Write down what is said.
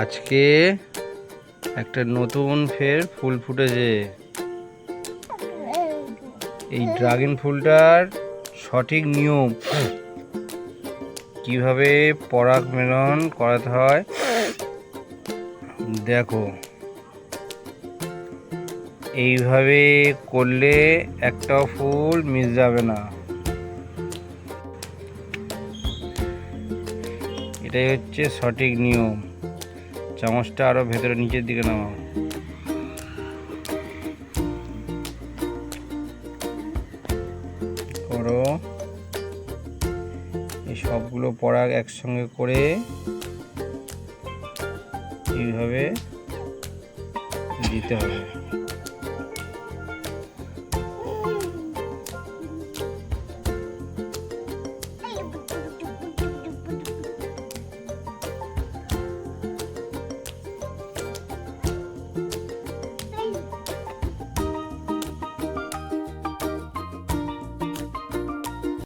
আজকে একটা নতুন ফের ফুল ফুটেছে। এই ড্রাগন ফুলটার সঠিক নিয়ম কিভাবে পরাগ মিলন করাতে হয় দেখো। এইভাবে করলে একটাও ফুল মিস যাবে না। এটাই হচ্ছে সঠিক নিয়ম। চামচটা আরো ভেতরে নিচের দিকে নামাও। করো। এই সবগুলো পরাগ একসঙ্গে করে এইভাবে দিতে হবে।